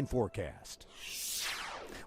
Forecast.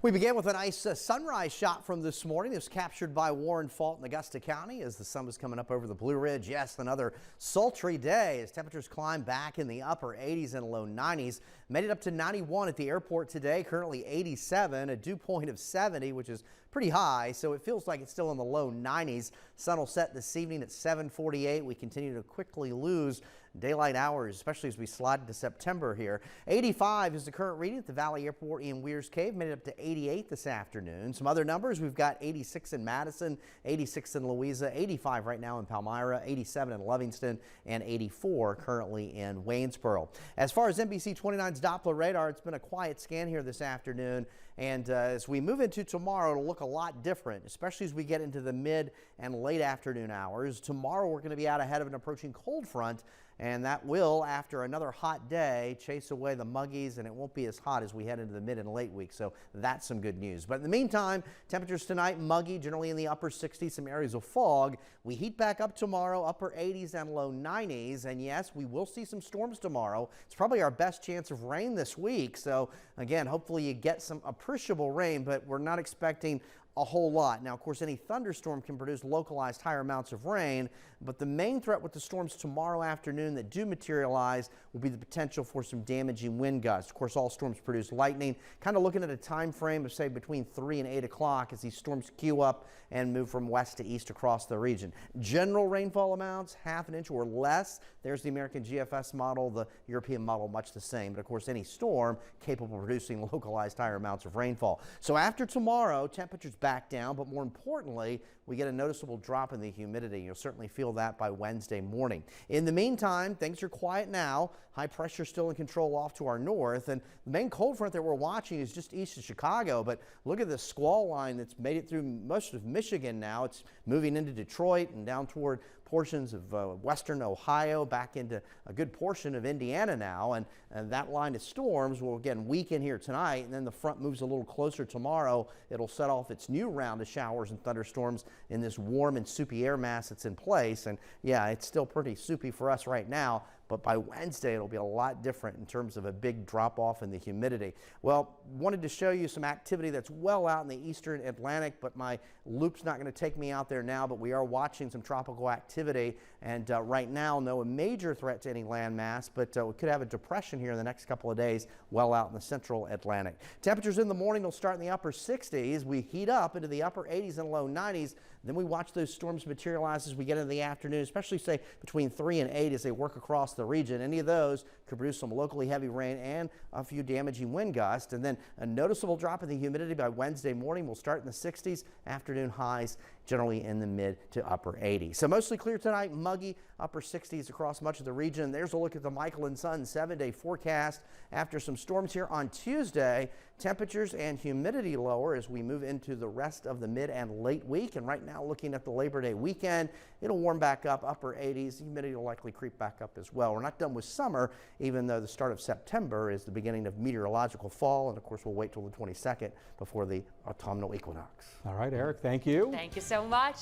We began with a nice sunrise shot from this morning. It was captured by Warren Fault in Augusta County as the sun was coming up over the Blue Ridge. Yes, another sultry day as temperatures climb back in the upper 80s and low 90s. Made it up to 91 at the airport today, currently 87, a dew point of 70, which is pretty high, so it feels like it's still in the low 90s. Sun will set this evening at 7:48. We continue to quickly lose daylight hours, especially as we slide into September here. 85 is the current reading at the Valley Airport in Weir's Cave. Made it up to 88 this afternoon. Some other numbers, we've got 86 in Madison, 86 in Louisa, 85 right now in Palmyra, 87 in Livingston, and 84 currently in Waynesboro. As far as NBC29's Doppler radar, it's been a quiet scan here this afternoon, and as we move into tomorrow, it'll look a lot different, especially as we get into the mid and late afternoon hours. Tomorrow we're going to be out ahead of an approaching cold front, and that will, after another hot day, chase away the muggies, and it won't be as hot as we head into the mid and late week, so that's some good news. But in the meantime, temperatures tonight muggy, generally in the upper 60s, some areas of fog. We heat back up tomorrow, upper 80s and low 90s, and yes, we will see some storms tomorrow. It's probably our best chance of rain this week, so again, hopefully you get some appreciable rain, but we're not expecting a whole lot. Now, of course, any thunderstorm can produce localized higher amounts of rain, but the main threat with the storms tomorrow afternoon that do materialize will be the potential for some damaging wind gusts. Of course, all storms produce lightning. Kind of looking at a time frame of, say, between 3 and 8 o'clock as these storms queue up and move from west to east across the region. General rainfall amounts, half an inch or less. There's the American GFS model, the European model, much the same. But, of course, any storm capable of producing localized higher amounts of rainfall. So after tomorrow, temperatures back down, but more importantly, we get a noticeable drop in the humidity. You'll certainly feel that by Wednesday morning. In the meantime, things are quiet now. High pressure still in control off to our north, and the main cold front that we're watching is just east of Chicago. But look at the squall line that's made it through most of Michigan now. It's moving into Detroit and down toward portions of western Ohio, back into a good portion of Indiana now, and that line of storms will again weaken here tonight, and then the front moves a little closer tomorrow. It'll set off its new round of showers and thunderstorms in this warm and soupy air mass that's in place. And yeah, it's still pretty soupy for us right now, but by Wednesday it'll be a lot different in terms of a big drop off in the humidity. Well, wanted to show you some activity that's well out in the eastern Atlantic, but my loop's not going to take me out there now, but we are watching some tropical activity, and right now no major threat to any landmass, but we could have a depression here in the next couple of days well out in the central Atlantic. Temperatures in the morning will start in the upper 60s. We heat up into the upper 80s and low 90s. Then we watch those storms materialize as we get into the afternoon, especially say between 3 and 8 as they work across the region. Any of those could produce some locally heavy rain and a few damaging wind gusts. And then a noticeable drop in the humidity by Wednesday morning. We'll start in the 60s, afternoon highs generally in the mid to upper 80s. So mostly clear tonight, muggy, upper 60s across much of the region. There's a look at the Michael and Son 7-day forecast. After some storms here on Tuesday, temperatures and humidity lower as we move into the rest of the mid and late week. And right now, looking at the Labor Day weekend, it'll warm back up, upper 80s. Humidity will likely creep back up as well. We're not done with summer, even though the start of September is the beginning of meteorological fall. And of course, we'll wait till the 22nd before the autumnal equinox. All right, Eric, thank you. Thank you so much.